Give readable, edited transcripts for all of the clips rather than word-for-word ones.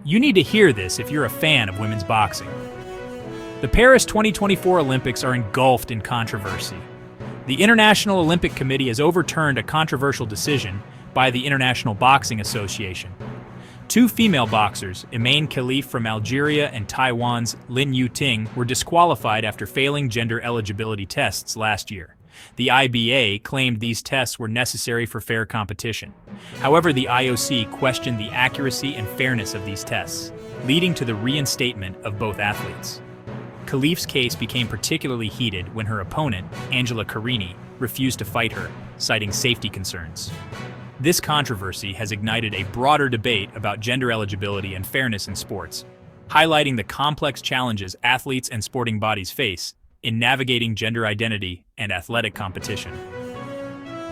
You need to hear this if you're a fan of women's boxing. The Paris 2024 Olympics are engulfed in controversy. The International Olympic Committee has overturned a controversial decision by the International Boxing Association. Two female boxers, Imane Khelif from Algeria and Taiwan's Lin Yuting, were disqualified after failing gender eligibility tests last year. The IBA claimed these tests were necessary for fair competition. However, the IOC questioned the accuracy and fairness of these tests, leading to the reinstatement of both athletes. Khelif's case became particularly heated when her opponent, Angela Carini, refused to fight her, citing safety concerns. This controversy has ignited a broader debate about gender eligibility and fairness in sports, highlighting the complex challenges athletes and sporting bodies face in navigating gender identity and athletic competition.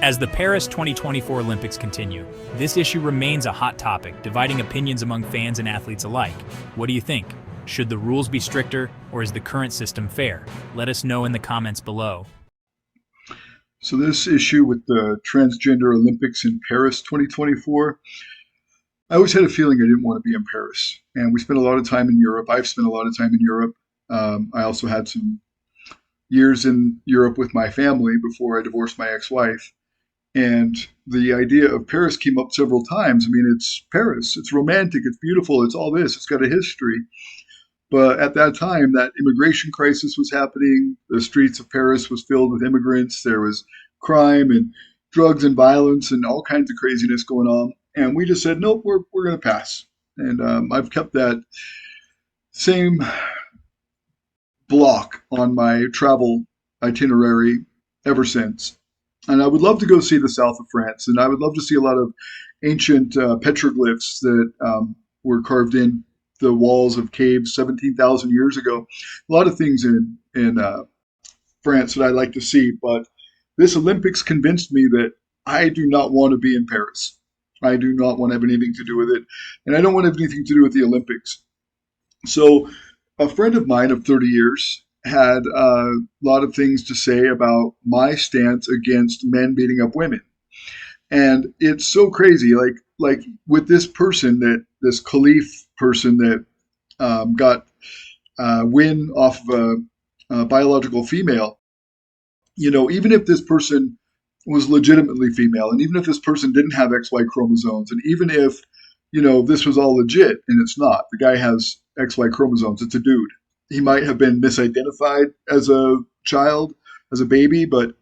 As the Paris 2024 Olympics continue, this issue remains a hot topic, dividing opinions among fans and athletes alike. What do you think? Should the rules be stricter, or is the current system fair? Let us know in the comments below. So this issue with the transgender Olympics in Paris 2024, I always had a feeling I didn't want to be in Paris. And we spent a lot of time in Europe. I've spent a lot of time in Europe. I also had some years in Europe with my family before I divorced my ex-wife. And the idea of Paris came up several times. I mean, it's Paris. It's romantic. It's beautiful. It's all this. It's got a history. But at that time, that immigration crisis was happening. The streets of Paris was filled with immigrants. There was crime and drugs and violence and all kinds of craziness going on. And we just said, nope, we're going to pass. And I've kept that same block on my travel itinerary ever since. And I would love to go see the south of France. And I would love to see a lot of ancient petroglyphs that were carved in the walls of caves 17,000 years ago. A lot of things in France that I'd like to see, but this Olympics convinced me that I do not want to be in Paris. I do not want to have anything to do with it, and I don't want to have anything to do with the Olympics. So a friend of mine of 30 years had a lot of things to say about my stance against men beating up women. And it's so crazy, like with this person, this Khelif person that got win off of a biological female, even if this person was legitimately female, and even if this person didn't have XY chromosomes, and even if, this was all legit, and it's not. The guy has XY chromosomes. It's a dude. He might have been misidentified as a child, as a baby, but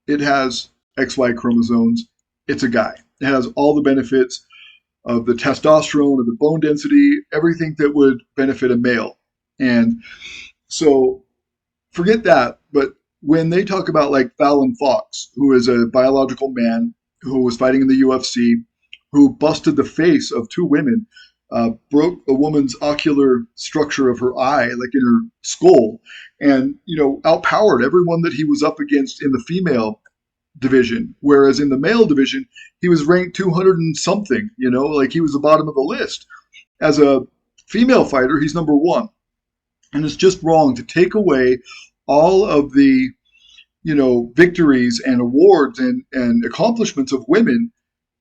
it has XY chromosomes. It's a guy. It has all the benefits of the testosterone, of the bone density, everything that would benefit a male. And so forget that. But when they talk about like Fallon Fox, who is a biological man who was fighting in the UFC, who busted the face of two women, broke a woman's ocular structure of her eye, like in her skull, and, outpowered everyone that he was up against in the female division, whereas in the male division he was ranked 200 and something, like he was the bottom of the list. As a female fighter, he's number one. And it's just wrong to take away all of the victories and awards and accomplishments of women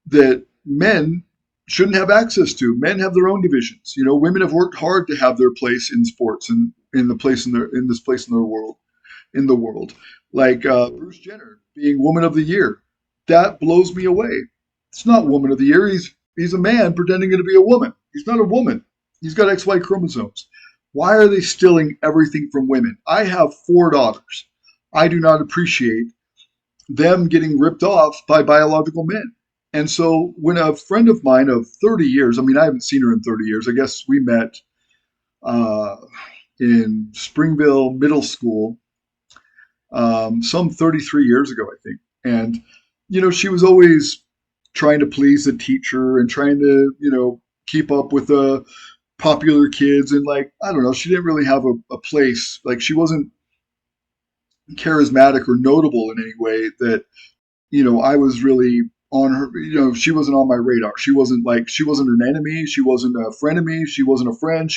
that men shouldn't have access to. Men have their own divisions. Women have worked hard to have their place in sports and in this place in the world. Like Bruce Jenner being Woman of the Year. That blows me away. It's not Woman of the Year. He's a man pretending to be a woman. He's not a woman. He's got XY chromosomes. Why are they stealing everything from women? I have 4 daughters. I do not appreciate them getting ripped off by biological men. And so when a friend of mine of 30 years, I haven't seen her in 30 years. I guess we met in Springville Middle School some 33 years ago, I think. And, she was always trying to please the teacher and trying to, keep up with the popular kids. And I don't know, she didn't really have a place. Like she wasn't charismatic or notable in any way that, I was really on her, she wasn't on my radar. She wasn't an enemy. She wasn't a frenemy. She wasn't a friend.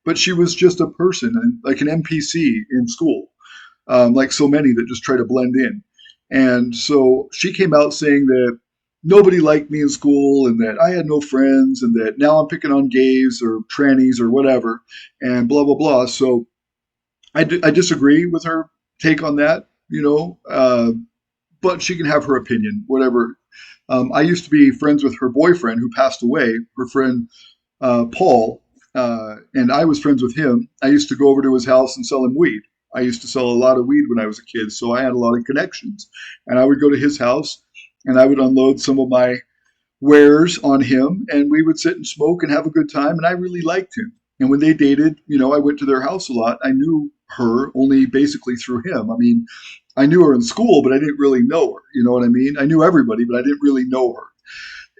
But she was just a person, and like an NPC in school. Like so many that just try to blend in. And so she came out saying that, nobody liked me in school and that I had no friends and that now I'm picking on gays or trannies or whatever and blah, blah, blah. So I disagree with her take on that, but she can have her opinion, whatever. I used to be friends with her boyfriend who passed away, her friend Paul, and I was friends with him. I used to go over to his house and sell him weed. I used to sell a lot of weed when I was a kid, so I had a lot of connections. And I would go to his house and I would unload some of my wares on him, and we would sit and smoke and have a good time. And I really liked him. And when they dated, I went to their house a lot. I knew her only basically through him. I mean, I knew her in school, but I didn't really know her. You know what I mean? I knew everybody, but I didn't really know her.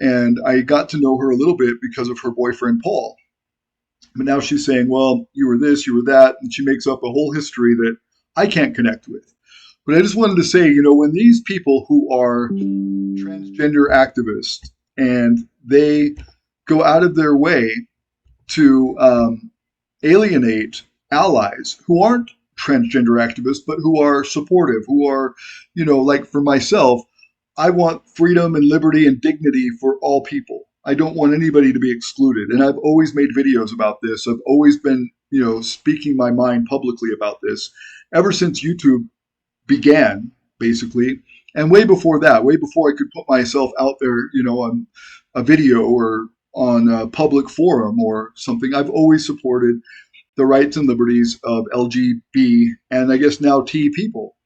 And I got to know her a little bit because of her boyfriend, Paul. But now she's saying, well, you were this, you were that. And she makes up a whole history that I can't connect with. But I just wanted to say, when these people who are transgender activists and they go out of their way to alienate allies who aren't transgender activists, but who are supportive, who are, like for myself, I want freedom and liberty and dignity for all people. I don't want anybody to be excluded. And I've always made videos about this. I've always been, speaking my mind publicly about this ever since YouTube began, basically. And way before that, way before I could put myself out there, on a video or on a public forum or something, I've always supported the rights and liberties of LGB and I guess now T people.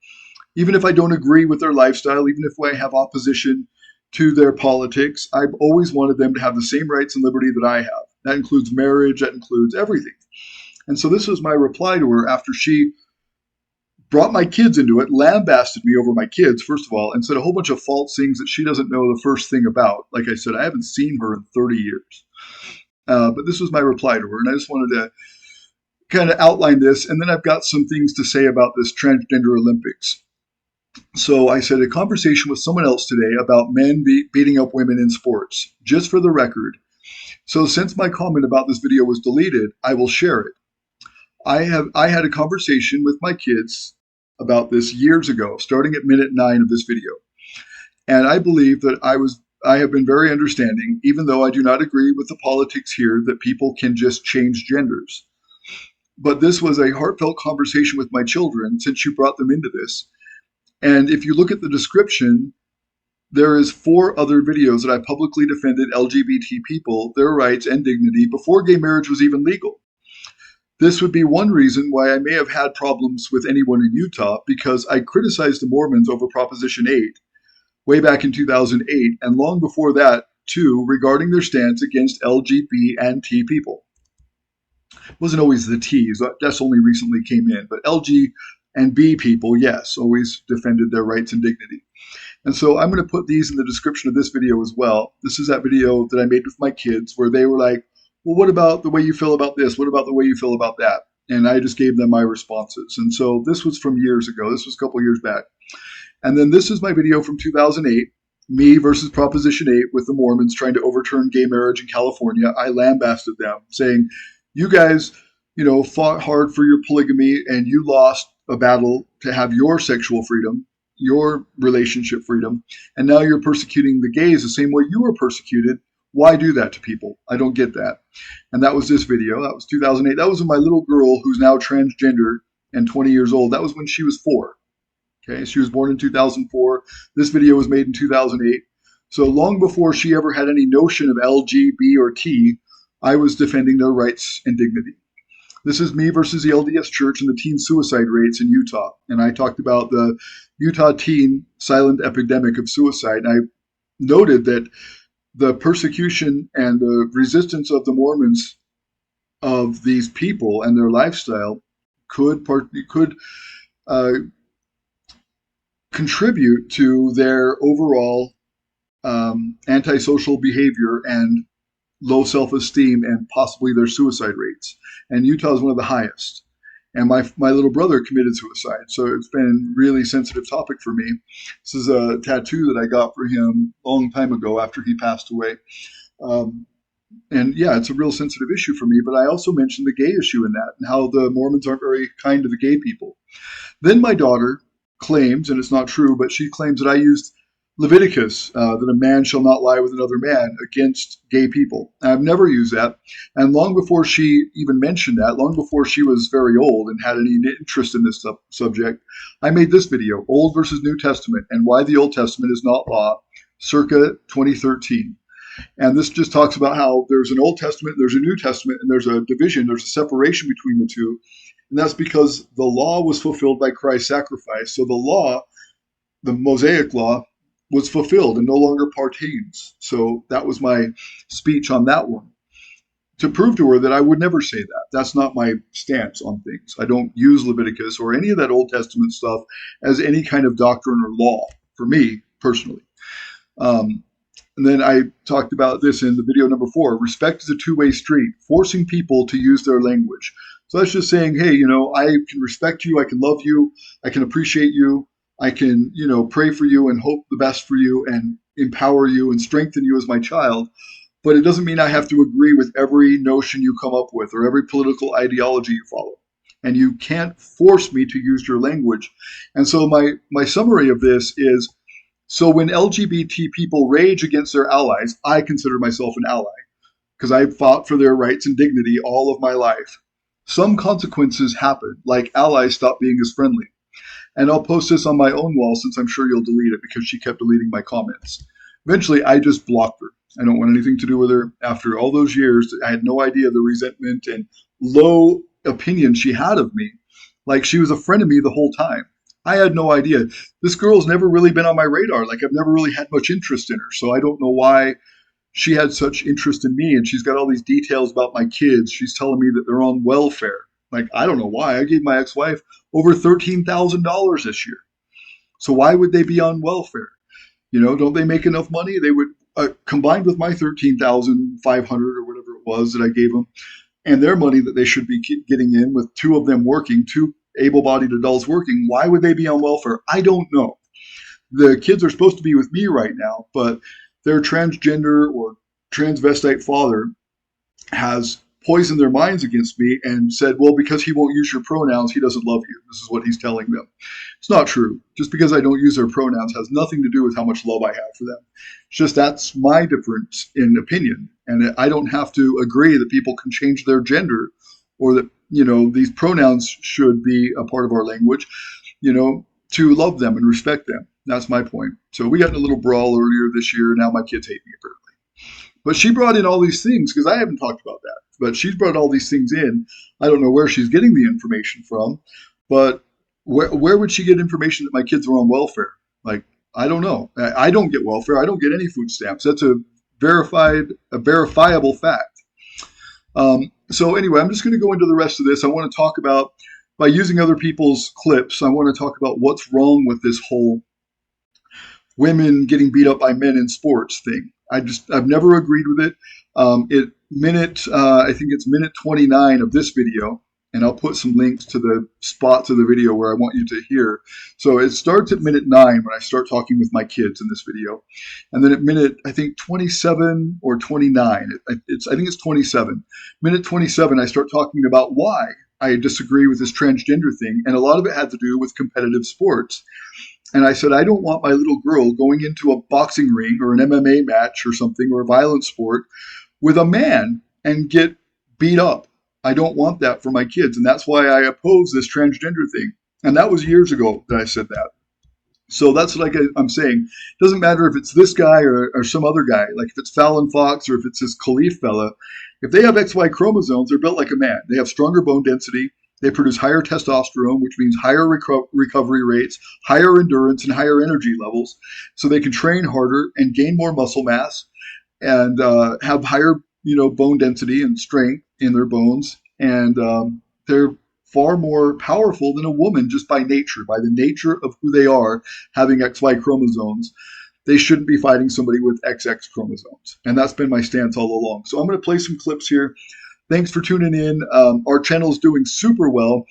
Even if I don't agree with their lifestyle, even if I have opposition to their politics, I've always wanted them to have the same rights and liberty that I have. That includes marriage, that includes everything. And so this was my reply to her after she brought my kids into it, lambasted me over my kids, first of all, and said a whole bunch of false things that she doesn't know the first thing about. Like I said, I haven't seen her in 30 years. But this was my reply to her, and I just wanted to kind of outline this, and then I've got some things to say about this transgender Olympics. So I said a conversation with someone else today about men beating up women in sports, just for the record. So since my comment about this video was deleted, I will share it. I had a conversation with my kids about this years ago, starting at minute 9 of this video. And I believe that I have been very understanding, even though I do not agree with the politics here that people can just change genders. But this was a heartfelt conversation with my children since you brought them into this. And if you look at the description, there is 4 other videos that I publicly defended LGBT people, their rights and dignity before gay marriage was even legal. This would be one reason why I may have had problems with anyone in Utah, because I criticized the Mormons over Proposition 8 way back in 2008, and long before that, too, regarding their stance against LGBT and T people. It wasn't always the T's, that's only recently came in, but LG and B people, yes, always defended their rights and dignity. And so I'm going to put these in the description of this video as well. This is that video that I made with my kids where they were like, well, what about the way you feel about this? What about the way you feel about that? And I just gave them my responses. And so this was from years ago. This was a couple years back. And then this is my video from 2008, me versus Proposition 8 with the Mormons trying to overturn gay marriage in California. I lambasted them saying, you guys, fought hard for your polygamy and you lost a battle to have your sexual freedom, your relationship freedom, and now you're persecuting the gays the same way you were persecuted. Why do that to people? I don't get that. And that was this video. That was 2008. That was when my little girl, who's now transgender and 20 years old, that was when she was 4. Okay, she was born in 2004. This video was made in 2008. So long before she ever had any notion of L, G, B, or T, I was defending their rights and dignity. This is me versus the LDS Church and the teen suicide rates in Utah. And I talked about the Utah teen silent epidemic of suicide. And I noted that the persecution and the resistance of the Mormons of these people and their lifestyle could contribute to their overall antisocial behavior and low self-esteem and possibly their suicide rates. And Utah is one of the highest. And my little brother committed suicide. So it's been a really sensitive topic for me. This is a tattoo that I got for him a long time ago after he passed away. And yeah, it's a real sensitive issue for me. But I also mentioned the gay issue in that and how the Mormons aren't very kind to the gay people. Then my daughter claims, and it's not true, but she claims that I used Leviticus, that a man shall not lie with another man against gay people. And I've never used that. And long before she even mentioned that, long before she was very old and had any interest in this subject, I made this video, Old versus New Testament, and why the Old Testament is not law, circa 2013. And this just talks about how there's an Old Testament, there's a New Testament, and there's a division, there's a separation between the two. And that's because the law was fulfilled by Christ's sacrifice. So the law, the Mosaic law, was fulfilled and no longer pertains. So that was my speech on that one. To prove to her that I would never say that. That's not my stance on things. I don't use Leviticus or any of that Old Testament stuff as any kind of doctrine or law for me personally. And then I talked about this in the video number 4. Respect is a two-way street, forcing people to use their language. So that's just saying, hey, I can respect you, I can love you, I can appreciate you, I can, pray for you and hope the best for you and empower you and strengthen you as my child. But it doesn't mean I have to agree with every notion you come up with or every political ideology you follow. And you can't force me to use your language. And so my summary of this is, so when LGBT people rage against their allies, I consider myself an ally because I've fought for their rights and dignity all of my life. Some consequences happen, like allies stop being as friendly. And I'll post this on my own wall since I'm sure you'll delete it because she kept deleting my comments. Eventually, I just blocked her. I don't want anything to do with her. After all those years, I had no idea the resentment and low opinion she had of me. Like she was a friend of me the whole time. I had no idea. This girl's never really been on my radar. Like I've never really had much interest in her. So I don't know why she had such interest in me. And she's got all these details about my kids. She's telling me that they're on welfare. Like, I don't know why. I gave my ex-wife over $13,000 this year. So why would they be on welfare? Don't they make enough money? They would, combined with my $13,500 or whatever it was that I gave them, and their money that they should be getting in with 2 of them working, 2 able-bodied adults working, why would they be on welfare? I don't know. The kids are supposed to be with me right now, but their transgender or transvestite father has poisoned their minds against me and said, well, because he won't use your pronouns, he doesn't love you. This is what he's telling them. It's not true. Just because I don't use their pronouns has nothing to do with how much love I have for them. It's just that's my difference in opinion. And I don't have to agree that people can change their gender or that, these pronouns should be a part of our language, to love them and respect them. That's my point. So we got in a little brawl earlier this year. Now my kids hate me, apparently. But she brought in all these things because I haven't talked about that. But she's brought all these things in. I don't know where she's getting the information from, but where would she get information that my kids are on welfare? Like, I don't know. I don't get welfare. I don't get any food stamps. That's a verifiable fact. So anyway, I'm just going to go into the rest of this. I want to talk about, by using other people's clips, I want to talk about what's wrong with this whole women getting beat up by men in sports thing. I've never agreed with it. I think it's minute 29 of this video, and I'll put some links to the spots of the video where I want you to hear. So it starts at minute 9 when I start talking with my kids in this video. And then at minute, I think 27 or 29, I think it's 27. Minute 27, I start talking about why I disagree with this transgender thing. And a lot of it had to do with competitive sports. And I said, I don't want my little girl going into a boxing ring or an MMA match or something or a violent sport with a man and get beat up. I don't want that for my kids. And that's why I oppose this transgender thing. And that was years ago that I said that. So that's like I'm saying. It doesn't matter if it's this guy or some other guy, like if it's Fallon Fox or if it's this Khelif fella. If they have XY chromosomes, they're built like a man. They have stronger bone density. They produce higher testosterone, which means higher recovery rates, higher endurance, and higher energy levels. So they can train harder and gain more muscle mass and have higher, bone density and strength in their bones. And they're far more powerful than a woman just by nature, by the nature of who they are, having XY chromosomes. They shouldn't be fighting somebody with XX chromosomes. And that's been my stance all along. So I'm going to play some clips here. Thanks for tuning in. Our channel is doing super well.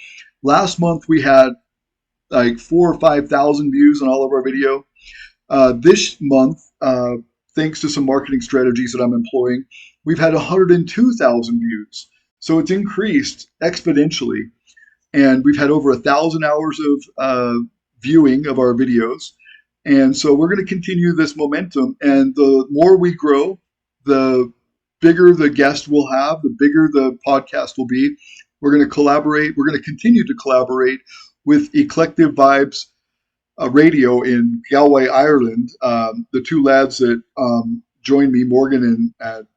Last month we had like 4,000 or 5,000 views on all of our video. This month, thanks to some marketing strategies that I'm employing, we've had 102,000 views. So it's increased exponentially. And we've had over 1,000 hours of viewing of our videos. And so we're going to continue this momentum. And the more we grow, the bigger the guest we'll have, the bigger the podcast will be. We're going to collaborate. We're going to continue to collaborate with Eclective Vibes Radio in Galway, Ireland. The two lads that joined me, Morgan and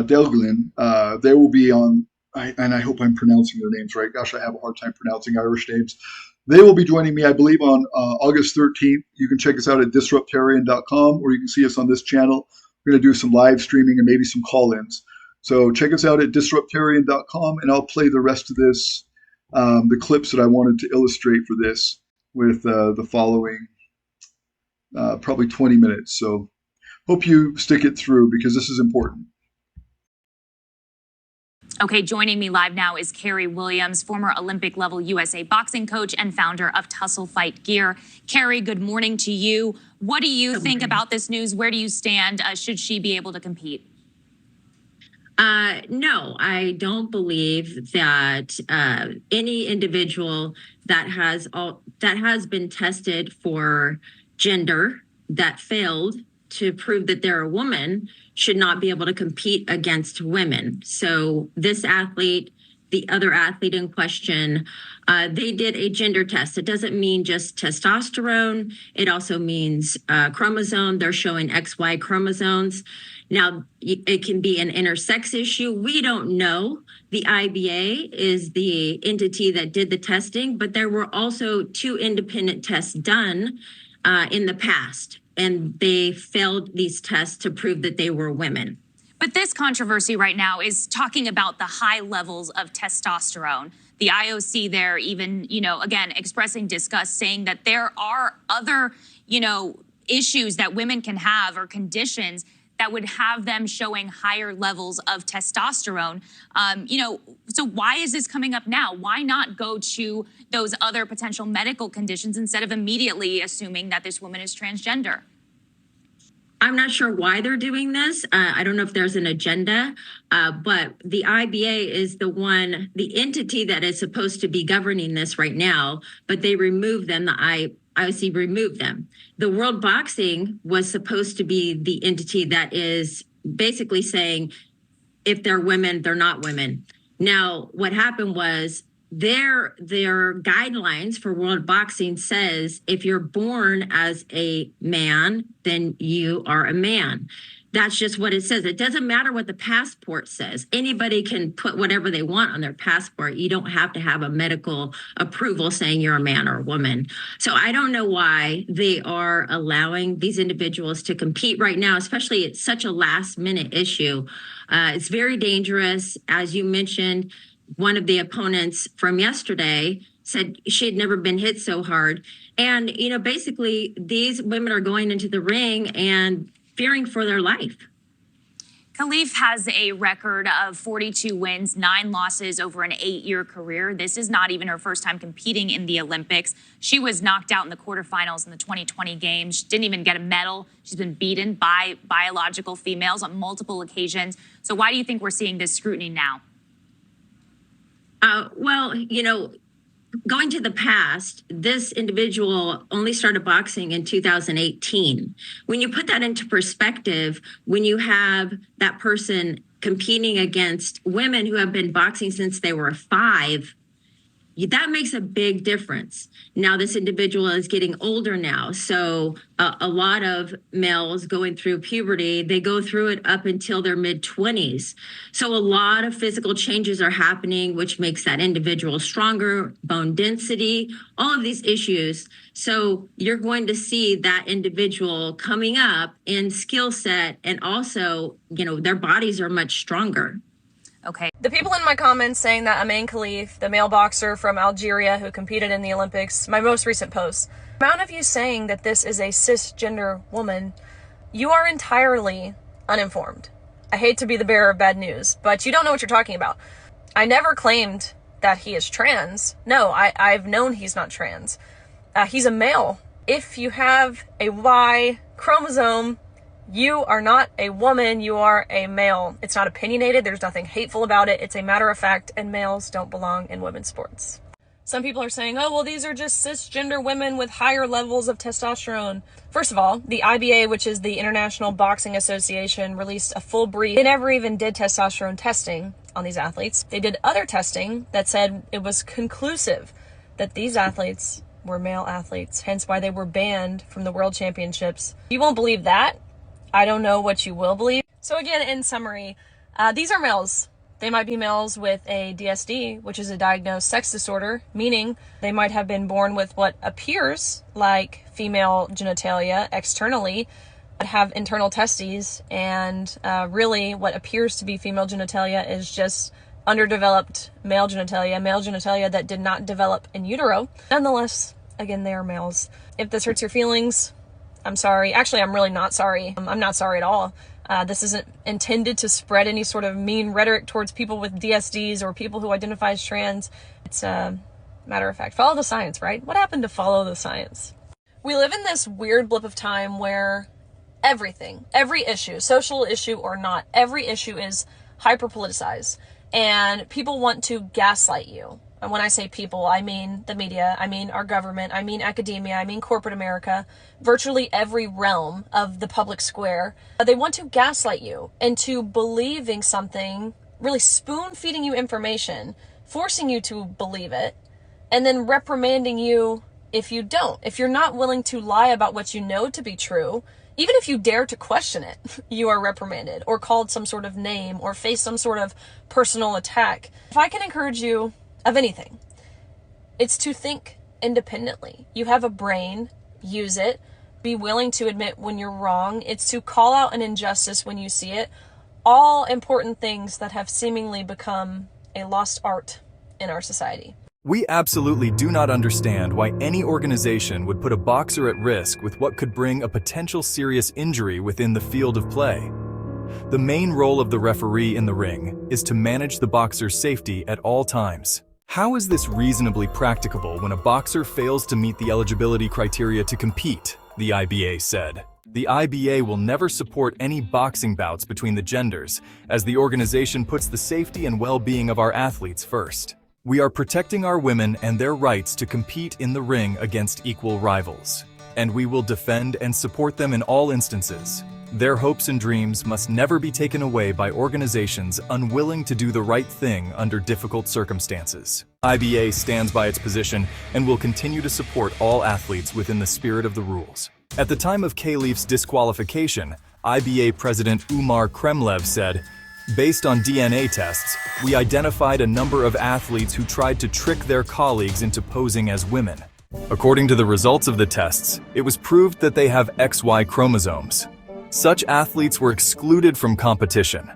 Delglin, they will be on, and I hope I'm pronouncing their names right. Gosh, I have a hard time pronouncing Irish names. They will be joining me, I believe, on August 13th. You can check us out at disruptarian.com, or you can see us on this channel. We're going to do some live streaming and maybe some call-ins. So check us out at disruptarian.com, and I'll play the rest of this, the clips that I wanted to illustrate for this with the following probably 20 minutes. So hope you stick it through because this is important. Okay, joining me live now is Carrie Williams, former Olympic-level USA boxing coach and founder of Tussle Fight Gear. Carrie, good morning to you. What do you think about this news? Where do you stand? Should she be able to compete? No, I don't believe that any individual that has been tested for gender that failed to prove that they're a woman should not be able to compete against women. So this athlete, the other athlete in question, they did a gender test. It doesn't mean just testosterone. It also means chromosome. They're showing XY chromosomes. Now, it can be an intersex issue. We don't know. The IBA is the entity that did the testing, but there were also 2 independent tests done in the past, and they failed these tests to prove that they were women. But this controversy right now is talking about the high levels of testosterone. The IOC there even, again, expressing disgust, saying that there are other, issues that women can have or conditions that would have them showing higher levels of testosterone. So why is this coming up now? Why not go to those other potential medical conditions instead of immediately assuming that this woman is transgender? I'm not sure why they're doing this. I don't know if there's an agenda, but the IBA is the entity that is supposed to be governing this right now, but they removed them. The IOC removed them. The World Boxing was supposed to be the entity that is basically saying, if they're women, they're not women. Now, what happened was their guidelines for World Boxing says if you're born as a man, then you are a man. That's just what it says. It doesn't matter what the passport says. Anybody can put whatever they want on their passport. You don't have to have a medical approval saying you're a man or a woman. So I don't know why they are allowing these individuals to compete right now, especially it's such a last minute issue. It's very dangerous. As you mentioned, one of the opponents from yesterday said she had never been hit so hard. And, basically these women are going into the ring and fearing for their life. Khelif has a record of 42 wins, 9 losses over an 8-year career. This is not even her first time competing in the Olympics. She was knocked out in the quarterfinals in the 2020 games. She didn't even get a medal. She's been beaten by biological females on multiple occasions. So why do you think we're seeing this scrutiny now? Going to the past, this individual only started boxing in 2018. When you put that into perspective, when you have that person competing against women who have been boxing since they were 5, that makes a big difference. Now, this individual is getting older now. So a lot of males going through puberty, they go through it up until their mid-20s. So a lot of physical changes are happening, which makes that individual stronger, bone density, all of these issues. So you're going to see that individual coming up in skill set, and also, their bodies are much stronger. Okay. The people in my comments saying that Imane Khelif, the male boxer from Algeria who competed in the Olympics, my most recent post, the amount of you saying that this is a cisgender woman, you are entirely uninformed. I hate to be the bearer of bad news, but you don't know what you're talking about. I never claimed that he is trans. No, I've known he's not trans. He's a male. If you have a Y chromosome, you are not a woman, you are a male. It's not opinionated, there's nothing hateful about it. It's a matter of fact, and males don't belong in women's sports. Some people are saying, oh, well, these are just cisgender women with higher levels of testosterone. First of all, the IBA, which is the International Boxing Association, released a full brief. They never even did testosterone testing on these athletes. They did other testing that said it was conclusive that these athletes were male athletes, hence why they were banned from the World Championships. You won't believe that. I don't know what you will believe. So again, in summary, these are males. They might be males with a DSD, which is a diagnosed sex disorder, meaning they might have been born with what appears like female genitalia externally, but have internal testes, and really what appears to be female genitalia is just underdeveloped male genitalia that did not develop in utero. Nonetheless, again, they are males. If this hurts your feelings, I'm sorry. Actually, I'm really not sorry. I'm not sorry at all. This isn't intended to spread any sort of mean rhetoric towards people with DSDs or people who identify as trans. It's a matter of fact. Follow the science, right? What happened to follow the science? We live in this weird blip of time where everything, every issue, social issue or not, every issue is hyper-politicized. And people want to gaslight you. And when I say people, I mean the media, I mean our government, I mean academia, I mean corporate America, virtually every realm of the public square. They want to gaslight you into believing something, really spoon-feeding you information, forcing you to believe it, and then reprimanding you if you don't. If you're not willing to lie about what you know to be true, even if you dare to question it, you are reprimanded or called some sort of name or face some sort of personal attack. If I can encourage you of anything, it's to think independently. You have a brain, use it, be willing to admit when you're wrong. It's to call out an injustice when you see it. All important things that have seemingly become a lost art in our society. We absolutely do not understand why any organization would put a boxer at risk with what could bring a potential serious injury within the field of play. The main role of the referee in the ring is to manage the boxer's safety at all times. How is this reasonably practicable when a boxer fails to meet the eligibility criteria to compete? The IBA said. The IBA will never support any boxing bouts between the genders, as the organization puts the safety and well-being of our athletes first. We are protecting our women and their rights to compete in the ring against equal rivals, and we will defend and support them in all instances. Their hopes and dreams must never be taken away by organizations unwilling to do the right thing under difficult circumstances. IBA stands by its position and will continue to support all athletes within the spirit of the rules. At the time of Khelif's disqualification, IBA President Imane Khelif said, "Based on DNA tests, we identified a number of athletes who tried to trick their colleagues into posing as women. According to the results of the tests, it was proved that they have XY chromosomes. Such athletes were excluded from competition.